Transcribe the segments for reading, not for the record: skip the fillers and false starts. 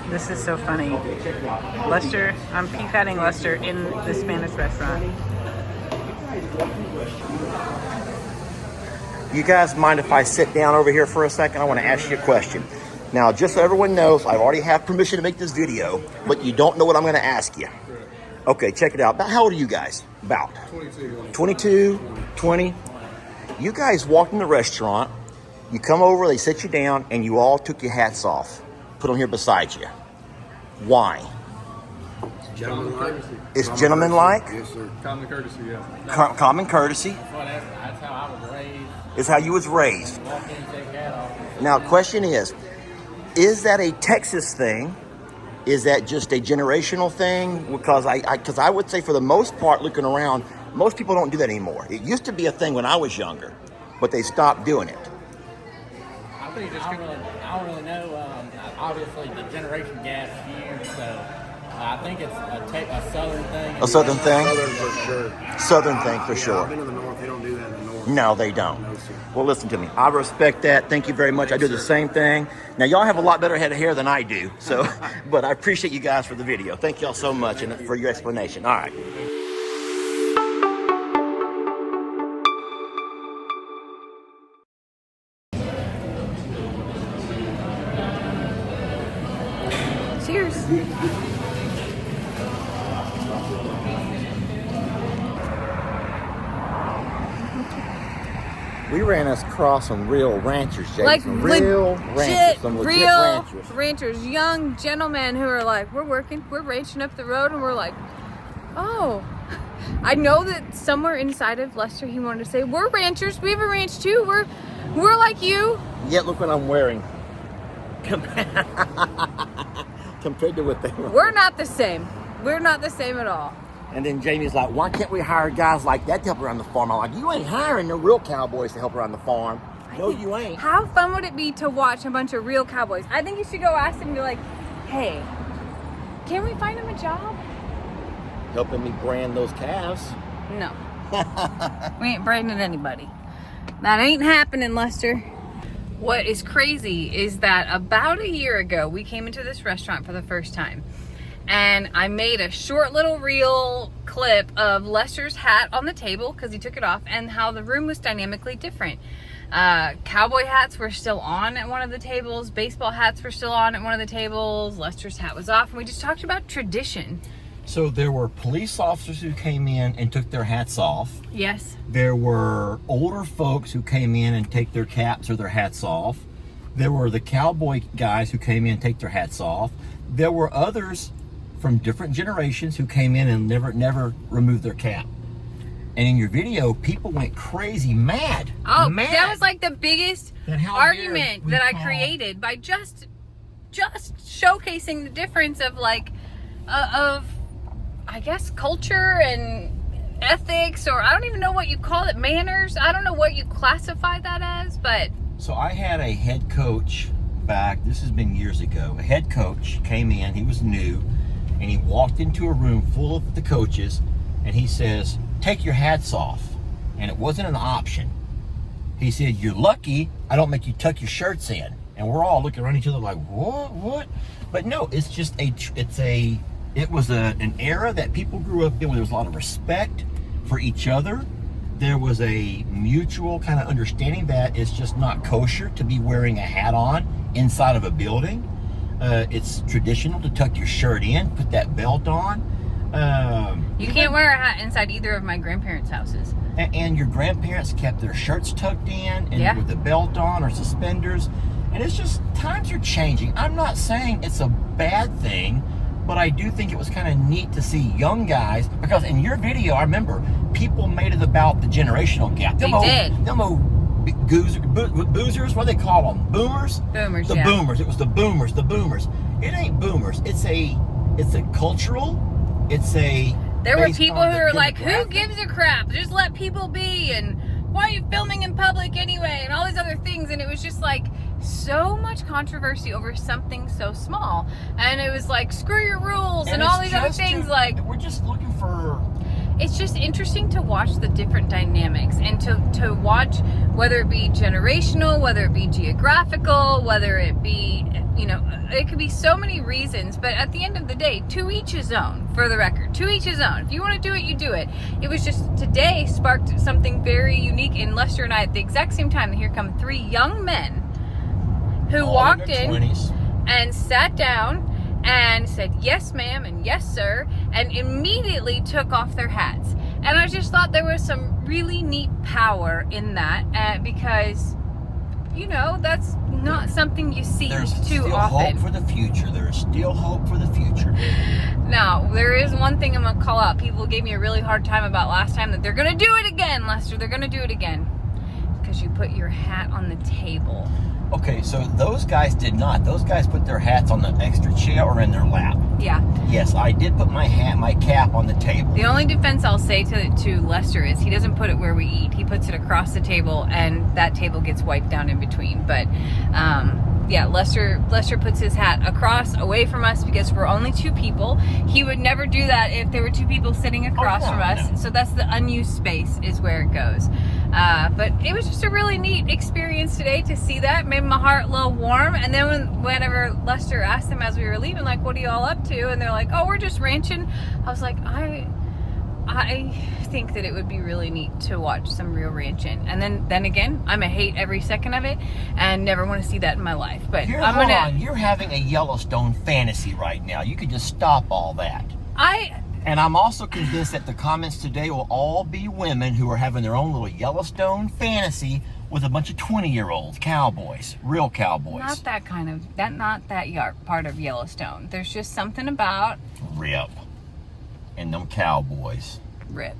This is so funny. Lester, I'm peafatting Lester in the Spanish restaurant. You guys mind if I sit down over here for a second? I want to ask you a question. Now, just so everyone knows, I already have permission to make this video, but you don't know what I'm going to ask you. Okay, check it out. About how old are you guys? About 22, 20. You guys walked in the restaurant, you come over, they sit you down, and you all took your hats off. Put them here beside you. Why? Gentlemanlike. It's gentlemanlike? Yes, sir. Common courtesy, yeah. Common courtesy. That's how I was raised. Is how you was raised. Walk in, take that off. Now, question is that a Texas thing? Is that just a generational thing? Because I would say for the most part, looking around, most people don't do that anymore. It used to be a thing when I was younger, but they stopped doing it. I think I don't really know. Obviously, the generation gap's huge, so I think it's a southern thing. A southern thing? Southern for sure. Southern thing for Yeah, sure. I've been in the north. They don't do that in the north. No, they don't. No, sir. Well, listen to me. I respect that. Thank you very much. I do the same thing. Now, y'all have a lot better head of hair than I do, so, but I appreciate you guys for the video. Thank y'all so much and for your explanation. All right. Cheers. We ran us across some real ranchers, Jay. Like some real ranchers. Some legit ranchers. ranchers, young gentlemen who are like, we're ranching up the road, and we're like, oh. I know that somewhere inside of Lester he wanted to say, we're ranchers, we have a ranch too, we're like you. Yet look what I'm wearing. Compared to what they were. We're not the same. We're not the same at all. And then Jamie's like, why can't we hire guys like that to help around the farm? I'm like, you ain't hiring no real cowboys to help around the farm. No, you ain't. How fun would it be to watch a bunch of real cowboys? I think you should go ask them and be like, hey, can we find them a job? Helping me brand those calves. No. We ain't branding anybody. That ain't happening, Lester. What is crazy is that about a year ago, we came into this restaurant for the first time. And I made a short little reel clip of Lester's hat on the table because he took it off, and how the room was dynamically different. Cowboy hats were still on at one of the tables. Baseball hats were still on at one of the tables. Lester's hat was off. And we just talked about tradition. So there were police officers who came in and took their hats off. Yes. There were older folks who came in and take their caps or their hats off. There were the cowboy guys who came in and take their hats off. There were others from different generations who came in and never removed their cap. And in your video, people went crazy, mad. Oh, mad. that was like the biggest Then how argument dare we that I call- created by just showcasing the difference of of I guess culture and ethics, or I don't even know what you call it, manners. I don't know what you classify that as, but So I had a head coach back, this has been years ago. A head coach came in, he was new, and he walked into a room full of the coaches, and he says, take your hats off. And it wasn't an option. He said, you're lucky I don't make you tuck your shirts in. And we're all looking around each other like, what? But no, it's just it was an era that people grew up in where there was a lot of respect for each other. There was a mutual kind of understanding that it's just not kosher to be wearing a hat on inside of a building. It's traditional to tuck your shirt in, put that belt on. you can't wear a hat inside either of my grandparents' houses. And your grandparents kept their shirts tucked in and with the belt on or suspenders. And it's just, times are changing. I'm not saying it's a bad thing, but I do think it was kind of neat to see young guys, because in your video, I remember people made it about the generational gap. They did. Them old boozers, what do they call them? Boomers? Boomers, The yeah. boomers. It was the boomers. It ain't boomers. It's a cultural, There were based people on who the were like, who demographic. gives a crap? Just let people be, and why are you filming in public anyway? And all these other things. And it was just like so much controversy over something so small. And it was like, screw your rules and all it's these other just things. Like, we're just looking for it's just interesting to watch the different dynamics and to watch whether it be generational, whether it be geographical, whether it be, it could be so many reasons, but at the end of the day, to each his own, for the record, to each his own. If you want to do it, you do it. It was just today sparked something very unique in Lester and I at the exact same time. And here come 3 young men who All walked in in their 20s. and sat down and said, yes, ma'am, and yes, sir, and immediately took off their hats. And I just thought there was some really neat power in that, because, that's not something you see There's too still often. hope for the future. There's still hope for the future. Now, there is one thing I'm going to call out. People gave me a really hard time about last time that they're going to do it again, Lester. They're going to do it again. Because you put your hat on the table. Okay, so those guys did not. Those guys put their hats on the extra chair or in their lap. Yeah. Yes, I did put my cap on the table. The only defense I'll say to Lester is he doesn't put it where we eat. He puts it across the table, and that table gets wiped down in between. But yeah, Lester puts his hat across, away from us, because we're only 2 people. He would never do that if there were 2 people sitting across from us. No. So that's the unused space is where it goes. But it was just a really neat experience today to see that. Made my heart a little warm. And then whenever Lester asked them as we were leaving, like, what are you all up to? And they're like, oh, we're just ranching. I was like, I think that it would be really neat to watch some real ranching. And then again, I'm a hate every second of it and never want to see that in my life. But Hold I'm on. You're having a Yellowstone fantasy right now. You could just stop all that. And I'm also convinced that the comments today will all be women who are having their own little Yellowstone fantasy with a bunch of 20-year-olds, cowboys, real cowboys. Not that part of Yellowstone. There's just something about Rip. And them cowboys. Rip.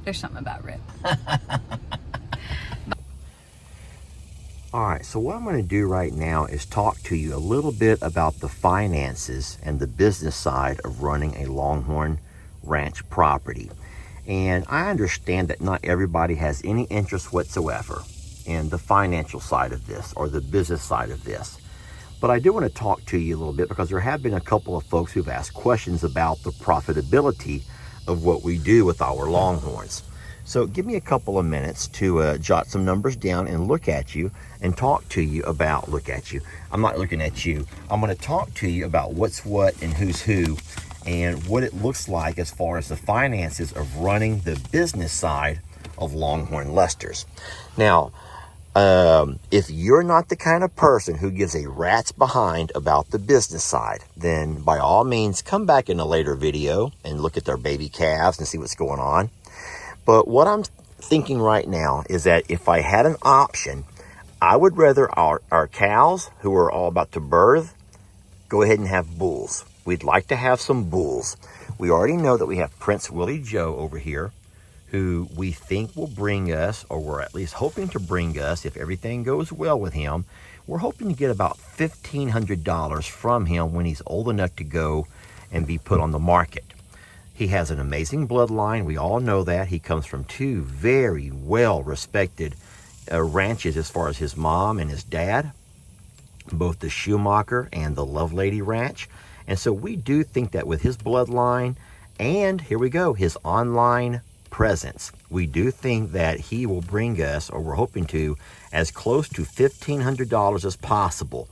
There's something about Rip. All right, so what I'm going to do right now is talk to you a little bit about the finances and the business side of running a Longhorn ranch property. And I understand that not everybody has any interest whatsoever in the financial side of this or the business side of this. But I do want to talk to you a little bit because there have been a couple of folks who've asked questions about the profitability of what we do with our Longhorns. So give me a couple of minutes to jot some numbers down and look at you and talk to you about, I'm not looking at you. I'm going to talk to you about what's what and who's who and what it looks like as far as the finances of running the business side of Longhorn Lester's. Now, if you're not the kind of person who gives a rat's behind about the business side, then by all means, come back in a later video and look at their baby calves and see what's going on. But what I'm thinking right now is that if I had an option, I would rather our cows who are all about to birth go ahead and have bulls. We'd like to have some bulls. We already know that we have Prince Willie Joe over here, who we think will bring us, or we're at least hoping to bring us, if everything goes well with him, we're hoping to get about $1,500 from him when he's old enough to go and be put on the market. He has an amazing bloodline. We all know that. He comes from 2 very well-respected ranches as far as his mom and his dad, both the Schumacher and the Lovelady Ranch. And so we do think that with his bloodline and, here we go, his online presence, we do think that he will bring us, or we're hoping to, as close to $1,500 as possible.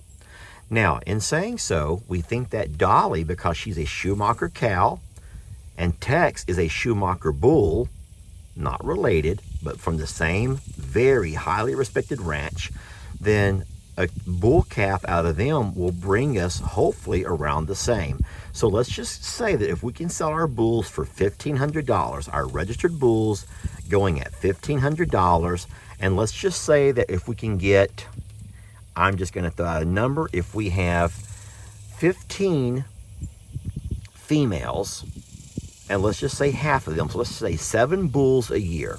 Now, in saying so, we think that Dolly, because she's a Schumacher cow, and Tex is a Schumacher bull, not related, but from the same very highly respected ranch, then a bull calf out of them will bring us hopefully around the same. So let's just say that if we can sell our bulls for $1,500, our registered bulls going at $1,500, and let's just say that if we can get, I'm just going to throw out a number, if we have 15 females, and let's just say half of them, so let's say 7 bulls a year,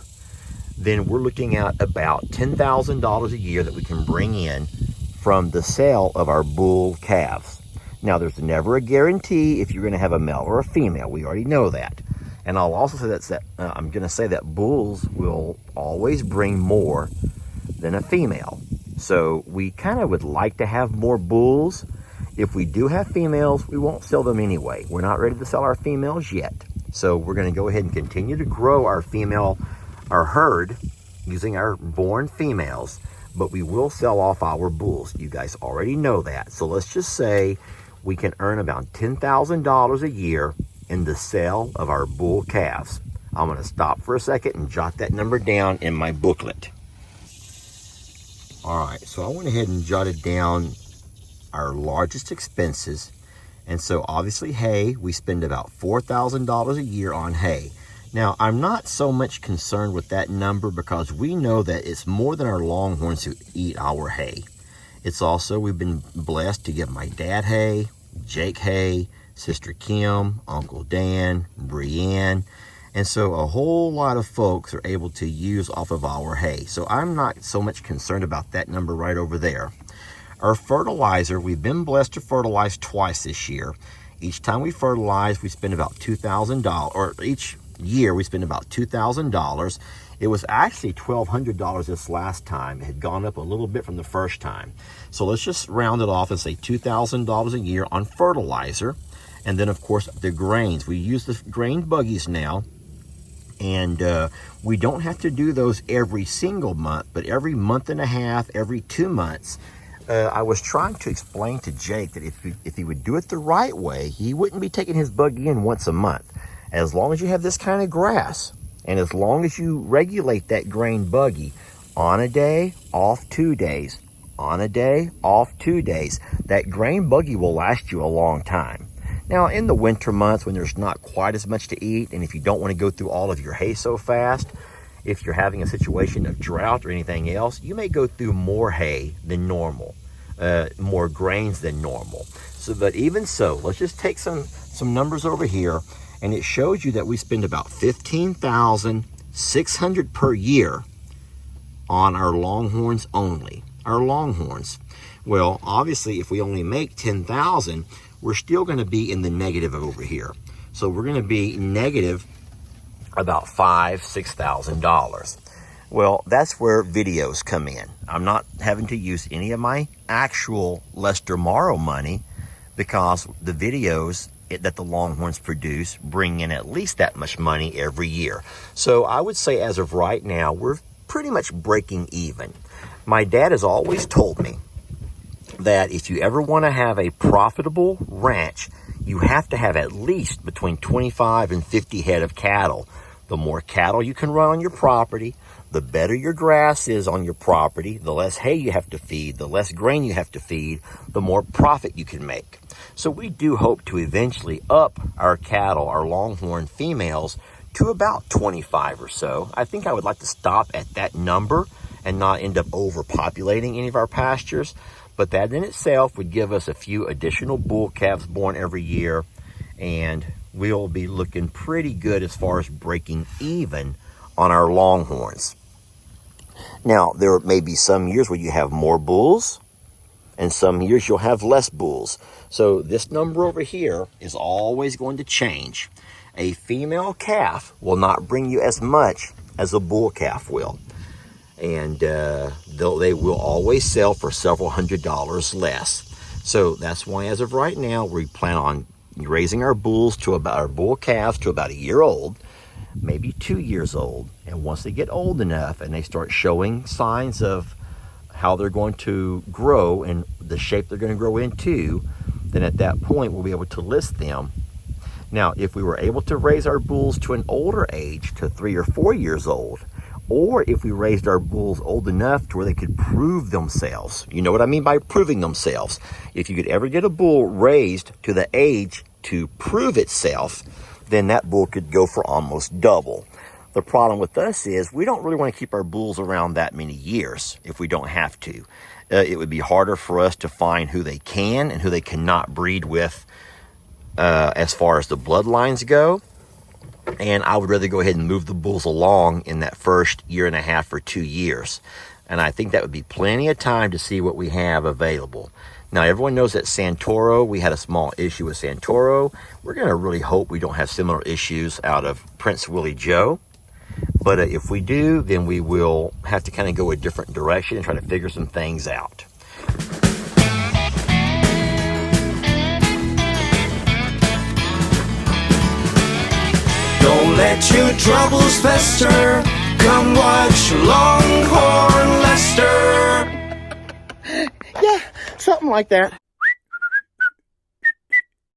then we're looking at about $10,000 a year that we can bring in from the sale of our bull calves. Now, there's never a guarantee if you're going to have a male or a female. We already know that. And I'll also say I'm going to say that bulls will always bring more than a female. So we kind of would like to have more bulls. If we do have females, we won't sell them anyway. We're not ready to sell our females yet. So we're going to go ahead and continue to grow our herd using our born females, but we will sell off our bulls. You guys already know that. So let's just say we can earn about $10,000 a year in the sale of our bull calves. I'm going to stop for a second and jot that number down in my booklet. All right, so I went ahead and jotted down our largest expenses. And so obviously hay, we spend about $4,000 a year on hay. Now, I'm not so much concerned with that number because we know that it's more than our Longhorns who eat our hay. It's also, we've been blessed to give my dad hay, Jake hay, Sister Kim, Uncle Dan, Brienne. And so a whole lot of folks are able to use off of our hay. So I'm not so much concerned about that number right over there. Our fertilizer, we've been blessed to fertilize twice this year. Each time we fertilize, we spend about $2,000, or each year we spend about $2,000. It was actually $1,200 this last time. It had gone up a little bit from the first time. So let's just round it off and say $2,000 a year on fertilizer. And then of course the grains. We use the grain buggies now. And we don't have to do those every single month, but every month and a half, every 2 months. I was trying to explain to Jake that if he would do it the right way, he wouldn't be taking his buggy in once a month. As long as you have this kind of grass, and as long as you regulate that grain buggy on a day, off 2 days, on a day, off 2 days, that grain buggy will last you a long time. Now, in the winter months when there's not quite as much to eat, and if you don't want to go through all of your hay so fast, if you're having a situation of drought or anything else, you may go through more hay than normal, more grains than normal. So, but even so, let's just take some numbers over here, and it shows you that we spend about $15,600 per year on our Longhorns only. Our Longhorns. Well, obviously, if we only make $10,000, we're still going to be in the negative over here. So we're going to be negative about $5,000-$6,000. Well, that's where videos come in. I'm not having to use any of my actual Lester Morrow money because the videos that the Longhorns produce bring in at least that much money every year. So I would say as of right now, we're pretty much breaking even. My dad has always told me that if you ever want to have a profitable ranch, you have to have at least between 25 and 50 head of cattle. The more cattle you can run on your property, the better your grass is on your property, the less hay you have to feed, the less grain you have to feed, the more profit you can make. So we do hope to eventually up our cattle, our Longhorn females, to about 25 or so. I think I would like to stop at that number and not end up overpopulating any of our pastures. But that in itself would give us a few additional bull calves born every year, and we'll be looking pretty good as far as breaking even on our Longhorns. Now, there may be some years where you have more bulls, and some years you'll have less bulls. So this number over here is always going to change. A female calf will not bring you as much as a bull calf will. And they will always sell for several $100s less. So that's why as of right now, we plan on raising our bulls to about our bull calves to about a year old, maybe 2 years old. And once they get old enough and they start showing signs of how they're going to grow and the shape they're going to grow into, then at that point we'll be able to list them. Now, if we were able to raise our bulls to an older age, to 3 or 4 years old, or if we raised our bulls old enough to where they could prove themselves. You know what I mean by proving themselves. If you could ever get a bull raised to the age to prove itself, then that bull could go for almost double. The problem with us is we don't really want to keep our bulls around that many years if we don't have to. It would be harder for us to find who they can and who they cannot breed with as far as the bloodlines go. And I would rather go ahead and move the bulls along in that first year and a half or 2 years. And I think that would be plenty of time to see what we have available. Now, everyone knows that Santoro, we had a small issue with Santoro. We're going to really hope we don't have similar issues out of Prince Willie Joe. But if we do, then we will have to kind of go a different direction and try to figure some things out. Don't let your troubles fester. Come watch Longhorn Lester. Yeah, something like that.